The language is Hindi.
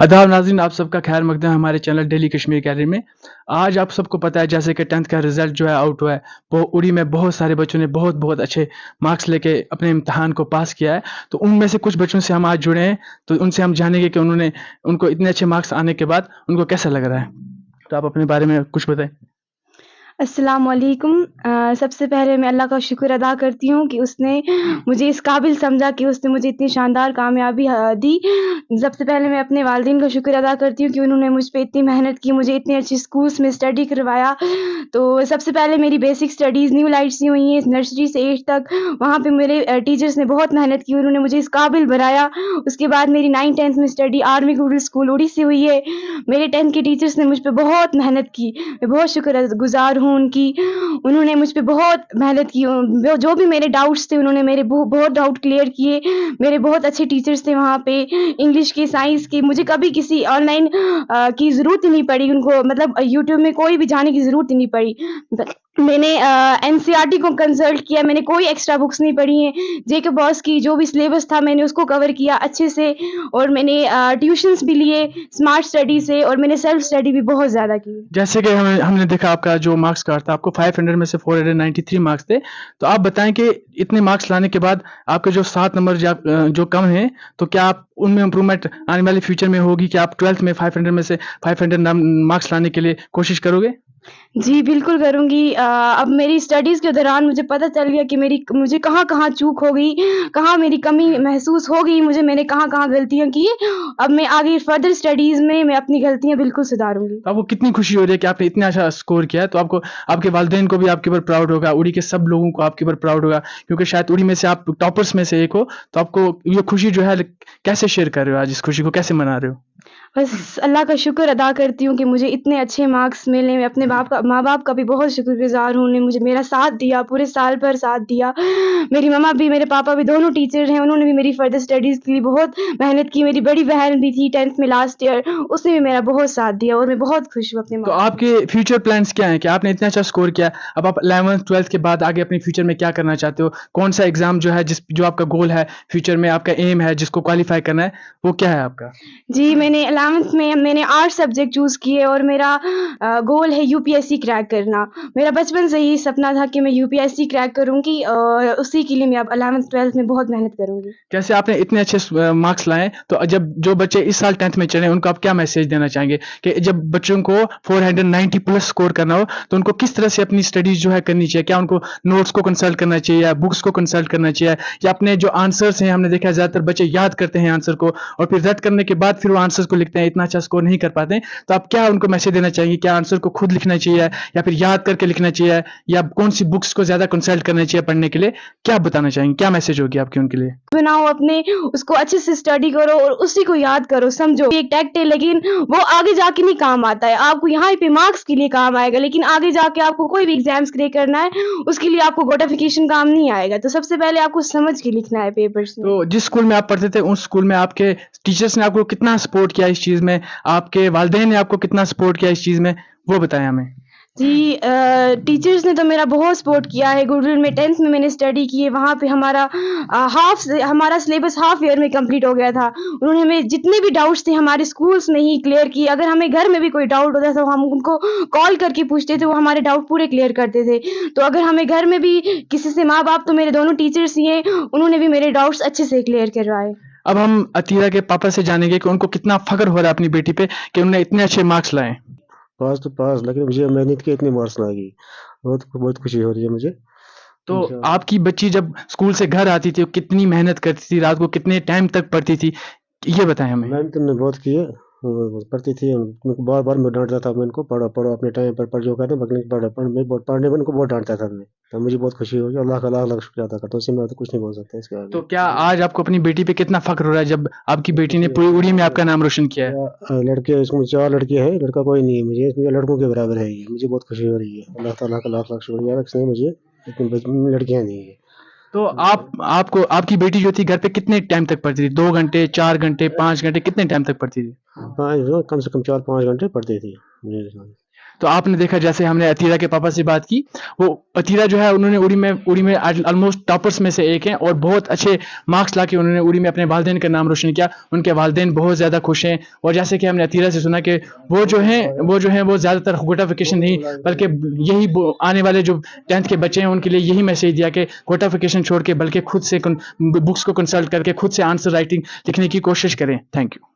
आदाब नाज़रीन, आप सबका खैर मकदम है हमारे चैनल डेली कश्मीर गैलरी में। आज आप सबको पता है जैसे कि 10th का रिज़ल्ट जो है आउट हुआ है, वो उड़ी में बहुत सारे बच्चों ने बहुत अच्छे मार्क्स लेके अपने इम्तिहान को पास किया है। तो उनमें से कुछ बच्चों से हम आज जुड़े हैं, तो उनसे हम जानेंगे कि उनको इतने अच्छे मार्क्स आने के बाद उनको कैसा लग रहा है। तो आप अपने बारे में कुछ बताएँ? अस्सलामुअलैकुम। सबसे पहले मैं अल्लाह का शुक्र अदा करती हूँ कि उसने मुझे इस काबिल समझा कि उसने मुझे इतनी शानदार कामयाबी दी। सबसे पहले मैं अपने वालिदैन का शुक्र अदा करती हूँ कि उन्होंने मुझ पे इतनी मेहनत की, मुझे इतने अच्छे स्कूल्स में स्टडी करवाया। तो सबसे पहले मेरी बेसिक स्टडीज़ न्यू लाइट से हुई हैं, नर्सरी से 8th तक। वहाँ पे मेरे टीचर्स ने बहुत मेहनत की, उन्होंने मुझे इस काबिल बनाया। उसके बाद मेरी 9th-10th में स्टडी आर्मी मिडल स्कूल उड़ी से हुई है। मेरे 10th के टीचर्स ने मुझ पे बहुत मेहनत की। मैं बहुत शुक्रगुज़ार हूँ उनकी। उन्होंने मुझ पे बहुत मेहनत की। जो भी मेरे डाउट्स थे उन्होंने मेरे बहुत डाउट क्लियर किए। मेरे बहुत अच्छे टीचर्स थे वहाँ पे, इंग्लिश के, साइंस के। मुझे कभी किसी ऑनलाइन की ज़रूरत ही नहीं पड़ी, उनको मतलब यूट्यूब में कोई भी जाने की ज़रूरत ही नहीं पड़ी। ब मैंने एनसीईआरटी को कंसल्ट किया, मैंने कोई एक्स्ट्रा बुक्स नहीं पढ़ी हैं। जेके बॉस की जो भी सिलेबस था मैंने उसको कवर किया अच्छे से, और मैंने ट्यूशन्स भी लिए स्मार्ट स्टडी से, और मैंने सेल्फ स्टडी भी बहुत ज़्यादा की। जैसे कि हमने देखा आपका जो मार्क्स कार्ड था, आपको 500 में से 493 मार्क्स थे। तो आप बताएँ कि इतने मार्क्स लाने के बाद आपके जो 7 नंबर जो कम हैं, तो क्या आप उनमें इम्प्रूवमेंट आने वाले फ्यूचर में होगी कि आप 12th में 500 में से 500 मार्क्स लाने के लिए कोशिश करोगे? जी, बिल्कुल करूँगी। अब मेरी स्टडीज़ के दौरान मुझे पता चल गया कि मुझे कहाँ-कहाँ चूक हो गई, कहाँ मेरी कमी महसूस हो गई मुझे, मैंने कहाँ-कहाँ गलतियाँ की। अब मैं आगे फर्दर स्टडीज़ में मैं अपनी गलतियाँ बिल्कुल सुधारूँगी। तो आपको कितनी खुशी हो रही है कि आपने इतना अच्छा स्कोर किया है, तो आपको आपके वालिदैन को भी आपके ऊपर प्राउड होगा, उड़ी के सब लोगों को आपके ऊपर प्राउड होगा, क्योंकि शायद उड़ी में से आप टॉपर्स में से एक हो, तो आपको ये खुशी जो है कैसे शेयर कर रहे हो आज इस खुशी को कैसे मना रहे हो? बस अल्लाह का शुक्र अदा करती हूँ कि मुझे इतने अच्छे मार्क्स मिले। मैं अपने माँ-बाप का भी बहुत शुक्रगुज़ार हूँ, उन्होंने मुझे मेरा साथ दिया, पूरे साल भर साथ दिया। मेरी मम्मा भी, मेरे पापा भी दोनों टीचर हैं, उन्होंने भी मेरी फर्दर स्टडीज़ के लिए बहुत मेहनत की। मेरी बड़ी बहन भी थी 10th में लास्ट ईयर, उसने भी मेरा बहुत साथ दिया, और मैं बहुत खुश हूँ अपने तो माँ-बाप से। आपके फ्यूचर प्लान्स क्या हैं? कि आपने इतना अच्छा स्कोर किया, अब आप 11th 12th के बाद आगे अपने फ्यूचर में क्या करना चाहते हो? कौन-सा एग्ज़ाम जो है जो आपका गोल है, फ्यूचर में आपका एम है, जिसको क्वालीफाई करना है, वो क्या है आपका? जी, मैंने 11th में मैंने आर्ट्स सब्जेक्ट चूज़ किए, और मेरा गोल है यूपीएससी क्रैक करना। मेरा बचपन से ही सपना था कि मैं यूपीएससी क्रैक करूँगी, और उसी के लिए मैं अब 11th 12th में बहुत मेहनत करूँगी। जैसे आपने इतने अच्छे मार्क्स लाए, तो जब जो बच्चे इस साल 10th में चले, उनको आप क्या मैसेज देना चाहेंगे? कि जब बच्चों को 490 प्लस स्कोर करना हो, तो उनको किस तरह से अपनी स्टडीज़ जो है करनी चाहिए? क्या उनको नोट्स को कंसल्ट करना चाहिए, या बुक्स को कंसल्ट करना चाहिए, या अपने जो आंसर्स हैं, हमने देखा है ज़्यादातर बच्चे याद करते हैं आंसर को और फिर रट करने के बाद फिर वो आंसर्स को लिखते हैं, इतना अच्छा स्कोर नहीं कर पाते हैं। तो आप क्या उनको मैसेज देना चाहेंगे? क्या आंसर को खुद लिखना चाहिए, या फिर याद करके लिखना चाहिए, या कौन-सी बुक्स को ज़्यादा कंसल्ट करना चाहिए पढ़ने के लिए? क्या आप बताना चाहेंगे? क्या मैसेज होगी आपकी उनके लिए? बनाओ अपने, उसको अच्छे से स्टडी करो और उसी को याद करो, समझो। एक टैक्ट है, लेकिन वो आगे जाके नहीं काम आता है। आपको यहाँ पे मार्क्स के लिए काम आएगा, लेकिन आगे जाके आपको कोई भी एग्ज़ाम्स क्रैक करना है, उसके लिए आपको नोटिफ़िकेशन काम नहीं आएगा। तो सबसे पहले आपको समझ के लिखना है पेपर्स में। तो जिस स्कूल में आप पढ़ते थे, उस स्कूल में आपके टीचर्स ने आपको कितना सपोर्ट किया इस चीज़ में? आपके वालिदैन ने आपको कितना सपोर्ट किया इस चीज़ में? वो बताएँ हमें। जी, टीचर्स ने तो मेरा बहुत सपोर्ट किया है। गुरुकुल में 10th में मैंने स्टडी की है, वहाँ पे हमारा सिलेबस हाफ ईयर में कंप्लीट हो गया था। उन्होंने हमें जितने भी डाउट्स थे हमारे स्कूल्स में ही क्लियर किए। अगर हमें घर में भी कोई डाउट होता था, तो हम उनको कॉल करके पूछते थे, वो हमारे डाउट पूरे क्लियर करते थे। तो अगर हमें घर में भी किसी से, माँ-बाप तो मेरे दोनों टीचर्स ही हैं, उन्होंने भी मेरे डाउट्स अच्छे से क्लियर करवाए। अब हम अतीरा के पापा से जानेंगे कि उनको कितना फ़ख्र हो रहा है अपनी बेटी पे कि उन्होंने इतने अच्छे मार्क्स लाए। पास तो पास, लेकिन मुझे मेहनत के इतने मार्क्स ना गई। बहुत खुशी हो रही है मुझे। तो इंशाल्लाह। आपकी बच्ची जब स्कूल से घर आती थी, वो कितनी मेहनत करती थी, रात को कितने टाइम तक पढ़ती थी? ये बताएँ हमें। मेहनत हमने बहुत की है। वो पढ़ती थी, उनको बार-बार मैं डाँटता था, मैं इनको पढ़ो, पढ़ो अपने टाइम पर पढ़ जो कहते हैं बकने पढ़ो, पढ़ने में इनको बहुत डाँटता था मैं। तो मुझे बहुत खुशी हुई, अल्लाह का लाख-लाख शुक्रिया अदा करता हूँ। इससे मैं तो कुछ नहीं बोल सकता इसके तो आगे। क्या आज आपको अपनी बेटी पे कितना फ़ख्र हो रहा है जब आपकी बेटी ने मुझे पूरी उड़ी में आपका नाम रोशन किया है? लड़के इसमें 4 लड़कियाँ हैं, लड़का कोई नहीं है मुझे, इसमें लड़कों के बराबर है ये। मुझे बहुत खुशी हो रही है। अल्लाह ताला का लाख-लाख शुक्रिया है, इसने मुझे इतनी लड़कियाँ दी हैं। तो आपको आपकी बेटी जो थी घर पे कितने टाइम तक पढ़ती थी? 2 घंटे, 4 घंटे, 5 घंटे कितने टाइम तक पढ़ती थी? हाँ, कम से कम 4-5 घंटे पढ़ती थी। जी, हाँ। तो आपने देखा जैसे हमने अतीरा के पापा से बात की, वो अतीरा जो है उन्होंने उड़ी में ऑलमोस्ट टॉपर्स में से एक हैं और बहुत अच्छे मार्क्स लाके उन्होंने उड़ी में अपने वालिदैन का नाम रोशन किया। उनके वालिदैन बहुत ज़्यादा खुश हैं और जैसे कि हमने अतीरा से सुना कि वो जो हैं वो ज़्यादातर कोटा वेकेशन नहीं बल्कि यही आने वाले जो 10th के बच्चे हैं उनके लिए यही मैसेज दिया कि कोटा वेकेशन छोड़ के बल्कि खुद से बुक्स को कंसल्ट करके खुद से आंसर राइटिंग लिखने की कोशिश करें। Thank you.